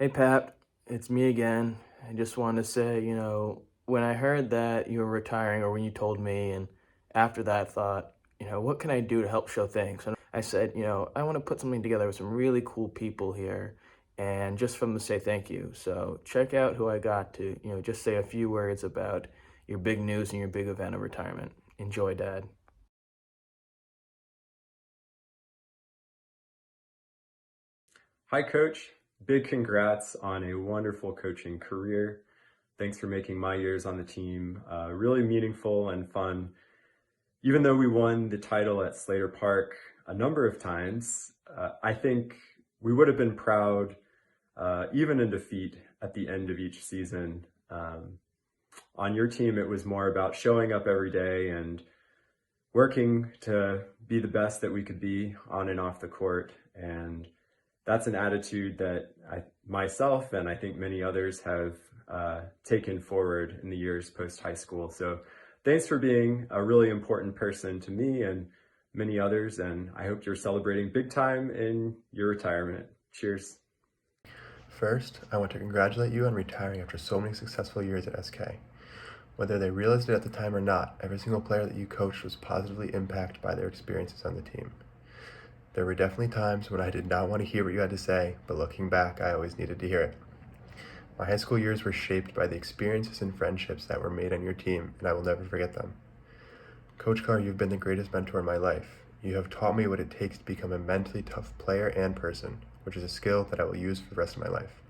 Hey Pat, it's me again. I just wanted to say, when I heard that you were retiring or when you told me, and after that thought, what can I do to help show thanks? And I said, I want to put something together with some really cool people here and just for them to say thank you. So check out who I got to, just say a few words about your big news and your big event of retirement. Enjoy, Dad. Hi, Coach. Big congrats on a wonderful coaching career. Thanks for making my years on the team really meaningful and fun. Even though we won the title at Slater Park a number of times, I think we would have been proud, even in defeat, at the end of each season. On your team, it was more about showing up every day and working to be the best that we could be on and off the court. And that's an attitude that myself and I think many others have taken forward in the years post high school. So thanks for being a really important person to me and many others. And I hope you're celebrating big time in your retirement. Cheers. First, I want to congratulate you on retiring after so many successful years at SK. Whether they realized it at the time or not, every single player that you coached was positively impacted by their experiences on the team. There were definitely times when I did not want to hear what you had to say, but looking back, I always needed to hear it. My high school years were shaped by the experiences and friendships that were made on your team, and I will never forget them. Coach Carr, you've been the greatest mentor in my life. You have taught me what it takes to become a mentally tough player and person, which is a skill that I will use for the rest of my life.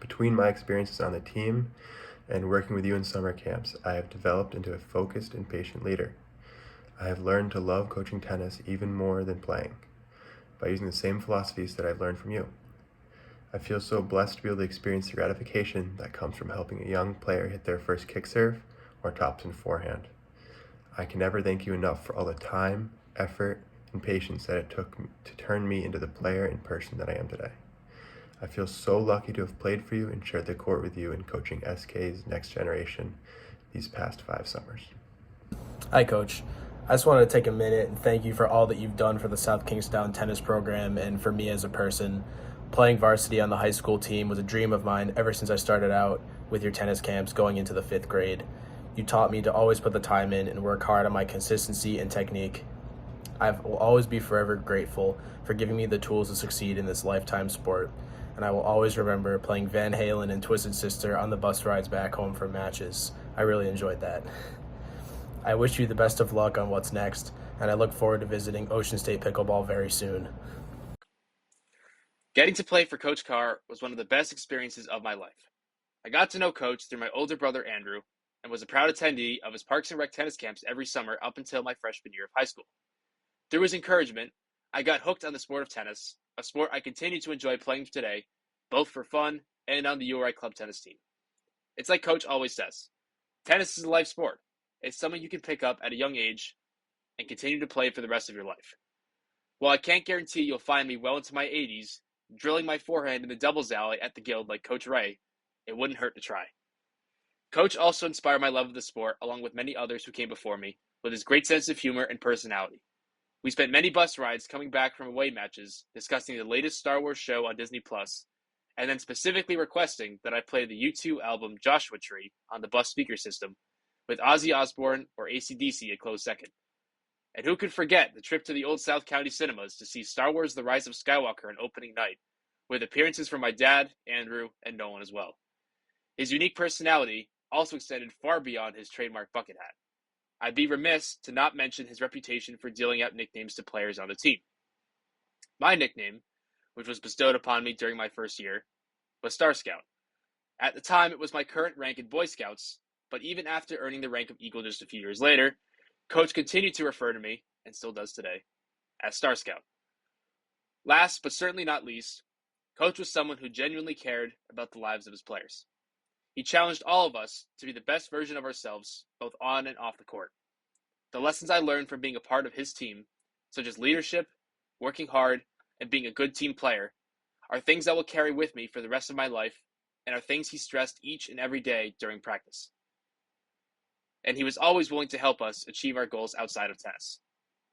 Between my experiences on the team and working with you in summer camps, I have developed into a focused and patient leader. I have learned to love coaching tennis even more than playing, by using the same philosophies that I've learned from you. I feel so blessed to be able to experience the gratification that comes from helping a young player hit their first kick serve or topspin forehand. I can never thank you enough for all the time, effort, and patience that it took to turn me into the player and person that I am today. I feel so lucky to have played for you and shared the court with you in coaching SK's next generation these past 5 summers. Hi, Coach. I just wanted to take a minute and thank you for all that you've done for the South Kingstown tennis program and for me as a person. Playing varsity on the high school team was a dream of mine ever since I started out with your tennis camps going into the 5th grade. You taught me to always put the time in and work hard on my consistency and technique. I will always be forever grateful for giving me the tools to succeed in this lifetime sport, and I will always remember playing Van Halen and Twisted Sister on the bus rides back home from matches. I really enjoyed that. I wish you the best of luck on what's next, and I look forward to visiting Ocean State Pickleball very soon. Getting to play for Coach Carr was one of the best experiences of my life. I got to know Coach through my older brother Andrew and was a proud attendee of his Parks and Rec tennis camps every summer up until my freshman year of high school. Through his encouragement, I got hooked on the sport of tennis, a sport I continue to enjoy playing today, both for fun and on the URI club tennis team. It's like Coach always says, tennis is a life sport. It's something you can pick up at a young age and continue to play for the rest of your life. While I can't guarantee you'll find me well into my 80s, drilling my forehand in the doubles alley at the Guild like Coach Ray, it wouldn't hurt to try. Coach also inspired my love of the sport, along with many others who came before me, with his great sense of humor and personality. We spent many bus rides coming back from away matches, discussing the latest Star Wars show on Disney Plus, and then specifically requesting that I play the U2 album Joshua Tree on the bus speaker system, with Ozzy Osbourne or AC/DC a close second. And who could forget the trip to the Old South County cinemas to see Star Wars The Rise of Skywalker on opening night, with appearances from my dad, Andrew, and Nolan as well. His unique personality also extended far beyond his trademark bucket hat. I'd be remiss to not mention his reputation for dealing out nicknames to players on the team. My nickname, which was bestowed upon me during my first year, was Star Scout. At the time, it was my current rank in Boy Scouts, but even after earning the rank of Eagle just a few years later, Coach continued to refer to me, and still does today, as Star Scout. Last, but certainly not least, Coach was someone who genuinely cared about the lives of his players. He challenged all of us to be the best version of ourselves, both on and off the court. The lessons I learned from being a part of his team, such as leadership, working hard, and being a good team player, are things I will carry with me for the rest of my life and are things he stressed each and every day during practice. And he was always willing to help us achieve our goals outside of tennis.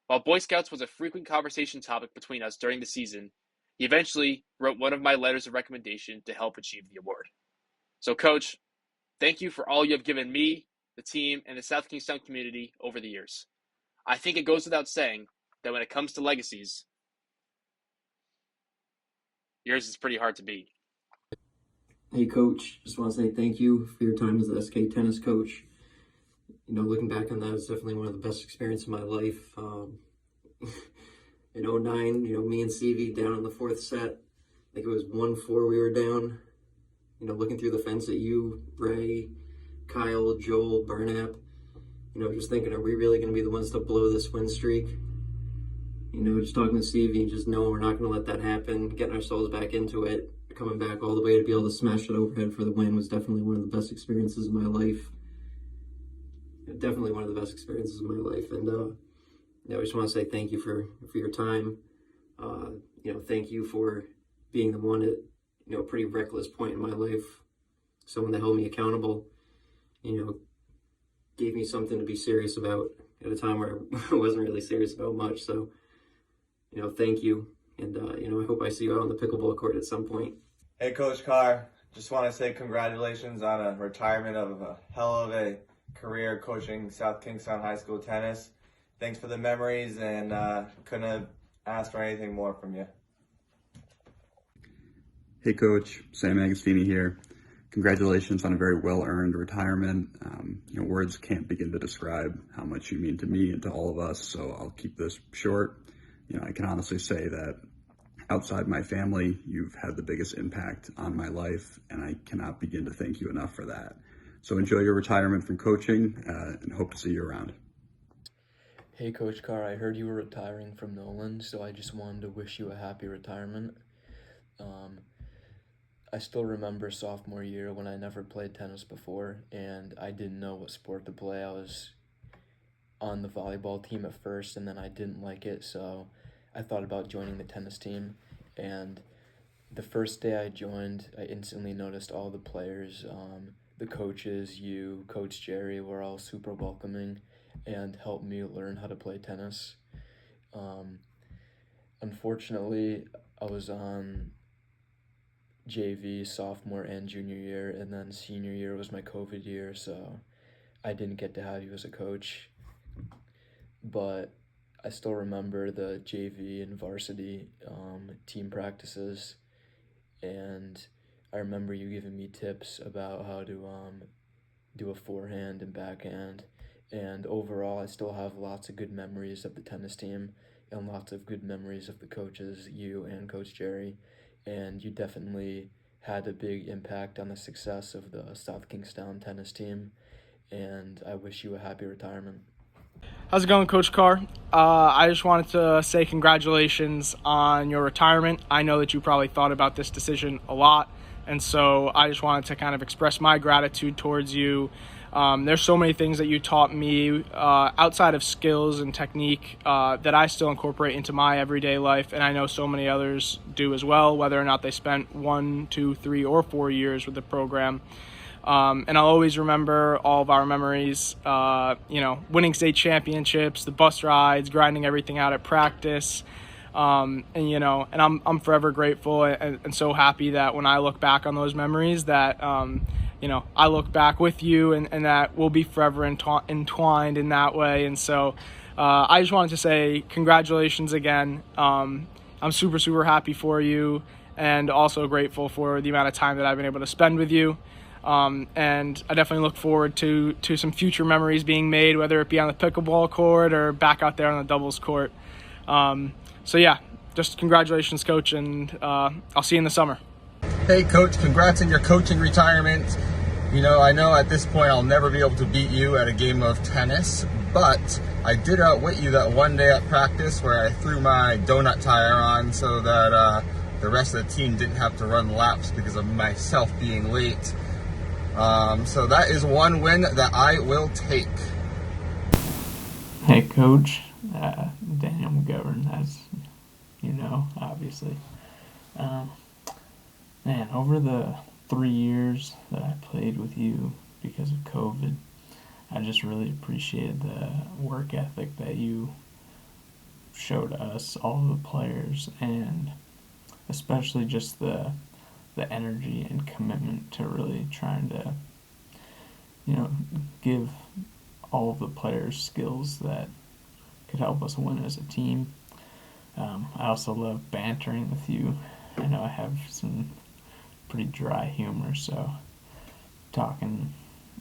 While Boy Scouts was a frequent conversation topic between us during the season, He eventually wrote one of my letters of recommendation to help achieve the award. So, Coach, thank you for all you have given me, the team, and the South Kingstown community over the years. I think it goes without saying that when it comes to legacies, yours is pretty hard to beat. Hey, Coach, just want to say thank you for your time as the SK tennis coach. Looking back on that, it's definitely one of the best experiences of my life. In 09, me and Stevie down in the fourth set, I think it was 1-4 we were down. Looking through the fence at you, Ray, Kyle, Joel, Burnap, just thinking, are we really going to be the ones to blow this win streak? Just talking to Stevie and just knowing we're not going to let that happen, getting ourselves back into it, coming back all the way to be able to smash it overhead for the win was definitely one of the best experiences of my life. Definitely one of the best experiences of my life. And I just want to say thank you for your time. Thank you for being the one at a pretty reckless point in my life, someone that held me accountable, gave me something to be serious about at a time where I wasn't really serious about much. So, thank you. And, I hope I see you out on the pickleball court at some point. Hey, Coach Carr. Just want to say congratulations on a retirement of a hell of a career coaching South Kingstown High School tennis. Thanks for the memories, and couldn't have asked for anything more from you. Hey, Coach. Sam Agostini here. Congratulations on a very well-earned retirement. Words can't begin to describe how much you mean to me and to all of us, so I'll keep this short. I can honestly say that outside my family, you've had the biggest impact on my life, and I cannot begin to thank you enough for that. So enjoy your retirement from coaching, and hope to see you around. Hey, Coach Carr, I heard you were retiring from Nolan, so I just wanted to wish you a happy retirement. I still remember sophomore year when I never played tennis before, and I didn't know what sport to play. I was on the volleyball team at first, and then I didn't like it, so I thought about joining the tennis team. And the first day I joined, I instantly noticed all the players, the coaches, you, Coach Jerry, were all super welcoming and helped me learn how to play tennis. Unfortunately, I was on JV sophomore and junior year, and then senior year was my COVID year, so I didn't get to have you as a coach. But I still remember the JV and varsity team practices, and I remember you giving me tips about how to do a forehand and backhand. And overall, I still have lots of good memories of the tennis team and lots of good memories of the coaches, you and Coach Jerry. And you definitely had a big impact on the success of the South Kingstown tennis team. And I wish you a happy retirement. How's it going, Coach Carr? I just wanted to say congratulations on your retirement. I know that you probably thought about this decision a lot, and so I just wanted to kind of express my gratitude towards you. There's so many things that you taught me outside of skills and technique that I still incorporate into my everyday life, and I know so many others do as well, whether or not they spent 1, 2, 3, or 4 years with the program. And I'll always remember all of our memories, winning state championships, the bus rides, grinding everything out at practice. And I'm forever grateful and so happy that when I look back on those memories that, I look back with you and that we'll be forever entwined in that way. And so I just wanted to say congratulations again. I'm super, super happy for you and also grateful for the amount of time that I've been able to spend with you. And I definitely look forward to some future memories being made, whether it be on the pickleball court or back out there on the doubles court. So yeah, just congratulations, Coach, and I'll see you in the summer. Hey, Coach, congrats on your coaching retirement. I know at this point I'll never be able to beat you at a game of tennis, but I did outwit you that one day at practice where I threw my donut tire on so that the rest of the team didn't have to run laps because of myself being late. So that is one win that I will take. Hey, Coach, Daniel McGovern, as you know, obviously. Over the 3 years that I played with you because of COVID, I just really appreciated the work ethic that you showed us, all the players, and especially just the energy and commitment to really trying to, give all of the players skills that could help us win as a team. I also love bantering with you. I know I have some pretty dry humor, so talking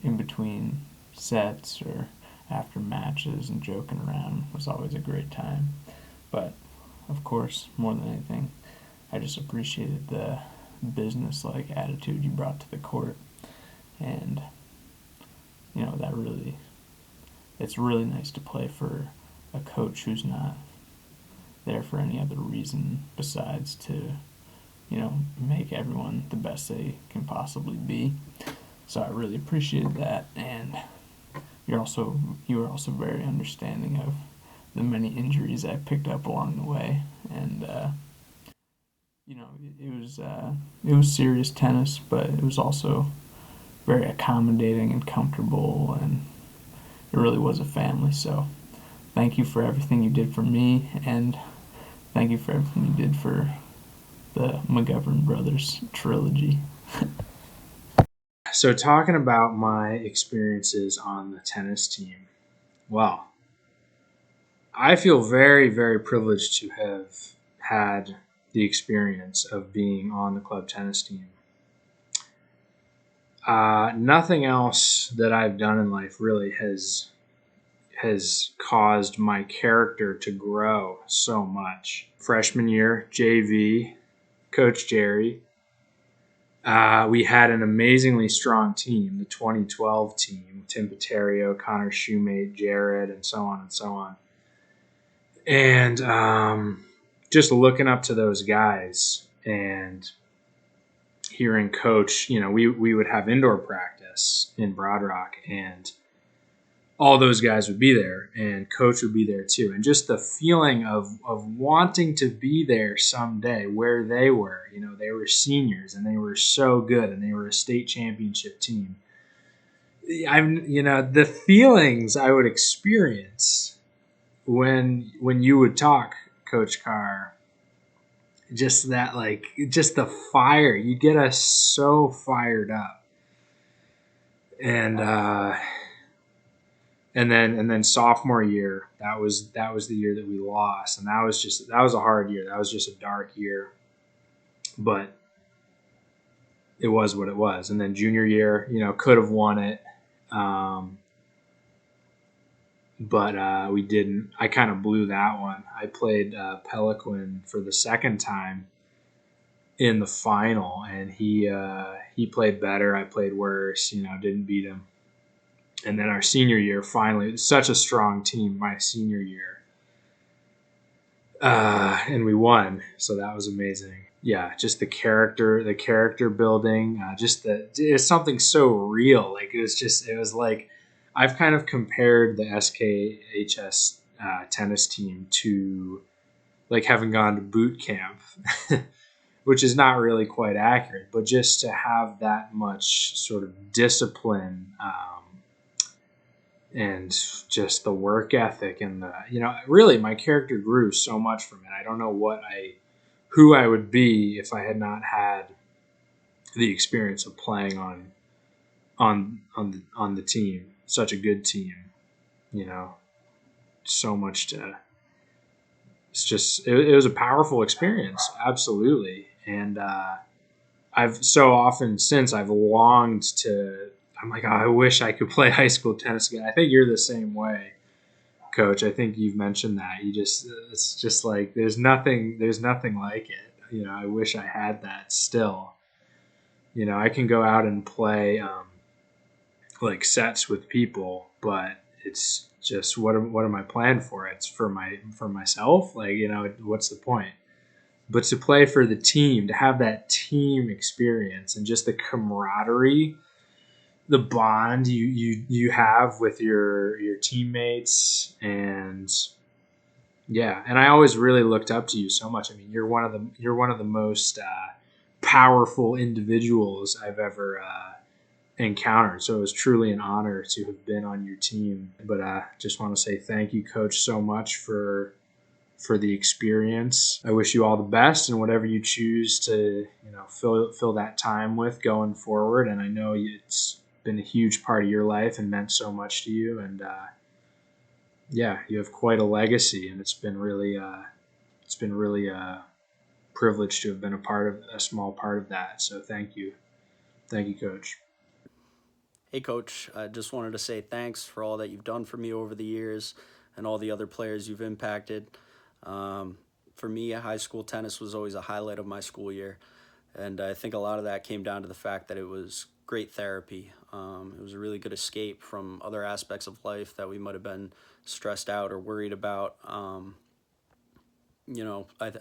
in between sets or after matches and joking around was always a great time. But of course, more than anything, I just appreciated the business-like attitude you brought to the court, and that really, it's really nice to play for a coach who's not there for any other reason besides to make everyone the best they can possibly be. So I really appreciated that, and you were also very understanding of the many injuries I picked up along the way, and it was serious tennis, but it was also very accommodating and comfortable, and it really was a family. So thank you for everything you did for me, and thank you for everything you did for the McGovern Brothers trilogy. So, talking about my experiences on the tennis team, well, I feel very, very privileged to have had the experience of being on the club tennis team. Nothing else that I've done in life really has caused my character to grow so much. Freshman year, JV, Coach Jerry, we had an amazingly strong team, the 2012 team, Tim Paterio, Connor Shoemate, Jared, and so on and so on. And just looking up to those guys and hearing Coach, we would have indoor practice in Broad Rock, and all those guys would be there, and Coach would be there too. And just the feeling of wanting to be there someday where they were. They were seniors, and they were so good, and they were a state championship team. The feelings I would experience when you would talk, Coach Carr, just that, just the fire. You get us so fired up. And then sophomore year, that was the year that we lost, and that was a hard year. That was just a dark year, but it was what it was. And then junior year, could have won it, but we didn't. I kind of blew that one. I played Peliquin for the second time in the final, and he played better. I played worse. Didn't beat him. And then our senior year, finally, such a strong team my senior year. And we won, so that was amazing. Yeah, just the character building, it's something so real. It was like, I've kind of compared the SKHS tennis team to like having gone to boot camp, which is not really quite accurate, but just to have that much sort of discipline, and just the work ethic and really my character grew so much from it. I don't know who I would be if I had not had the experience of playing on the team, such a good team, so much to, it was a powerful experience. Absolutely. And, I've so often since I've longed to, I'm like, oh, I wish I could play high school tennis again. I think you're the same way, Coach. I think you've mentioned that. It's just like, there's nothing like it. I wish I had that still. I can go out and play like sets with people, but it's just, what am I playing for? It's for myself. What's the point? But to play for the team, to have that team experience and just the camaraderie, the bond you have with your teammates, and yeah, and I always really looked up to you so much. I mean, you're one of the most powerful individuals I've ever encountered. So it was truly an honor to have been on your team. But I just want to say thank you, Coach, so much for for the experience. I wish you all the best in whatever you choose to, fill that time with going forward. And I know it's been a huge part of your life and meant so much to you. And you have quite a legacy, and it's been really a privilege to have been a small part of that. So thank you, Coach. Hey, Coach, I just wanted to say thanks for all that you've done for me over the years and all the other players you've impacted. For me, high school tennis was always a highlight of my school year, and I think a lot of that came down to the fact that it was great therapy. It was a really good escape from other aspects of life that we might have been stressed out or worried about. I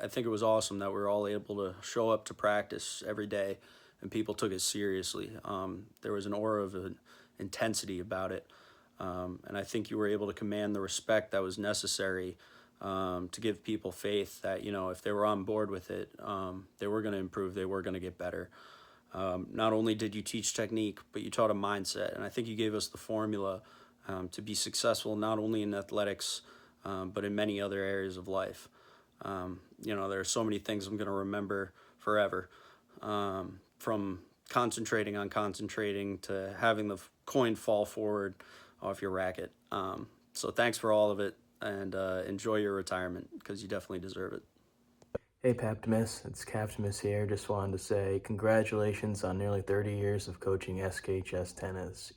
think it was awesome that we were all able to show up to practice every day and people took it seriously. There was an aura of intensity about it. And I think you were able to command the respect that was necessary to give people faith that, if they were on board with it, they were going to improve, they were going to get better. Not only did you teach technique, but you taught a mindset. And I think you gave us the formula to be successful not only in athletics, but in many other areas of life. There are so many things I'm going to remember forever, from concentrating to having the coin fall forward off your racket. So thanks for all of it, and enjoy your retirement, because you definitely deserve it. Hey, Paptimus, it's Captimus here. Just wanted to say congratulations on nearly 30 years of coaching SKHS tennis.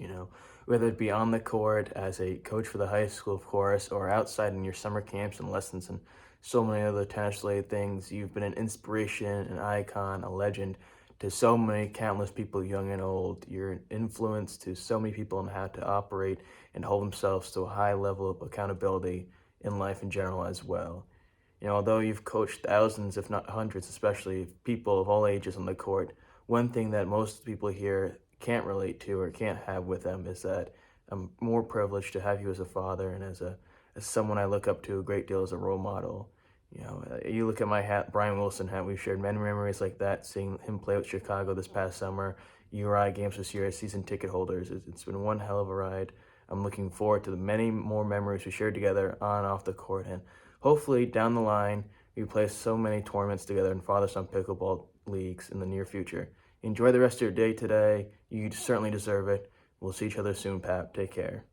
Whether it be on the court as a coach for the high school, of course, or outside in your summer camps and lessons and so many other tennis-related things, you've been an inspiration, an icon, a legend to so many countless people, young and old. You're an influence to so many people on how to operate and hold themselves to a high level of accountability in life in general as well. Although you've coached thousands, if not hundreds, especially people of all ages on the court, one thing that most people here can't relate to or can't have with them is that I'm more privileged to have you as a father and as someone I look up to a great deal as a role model. You look at my hat, Brian Wilson hat, we've shared many memories like that, seeing him play with Chicago this past summer, URI games this year as season ticket holders. It's been one hell of a ride. I'm looking forward to the many more memories we shared together on and off the court, and hopefully down the line we play so many tournaments together in father-son pickleball leagues in the near future. Enjoy the rest of your day today. You certainly deserve it. We'll see each other soon, Pap. Take care.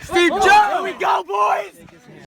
Steve Jones! Here we go, boys!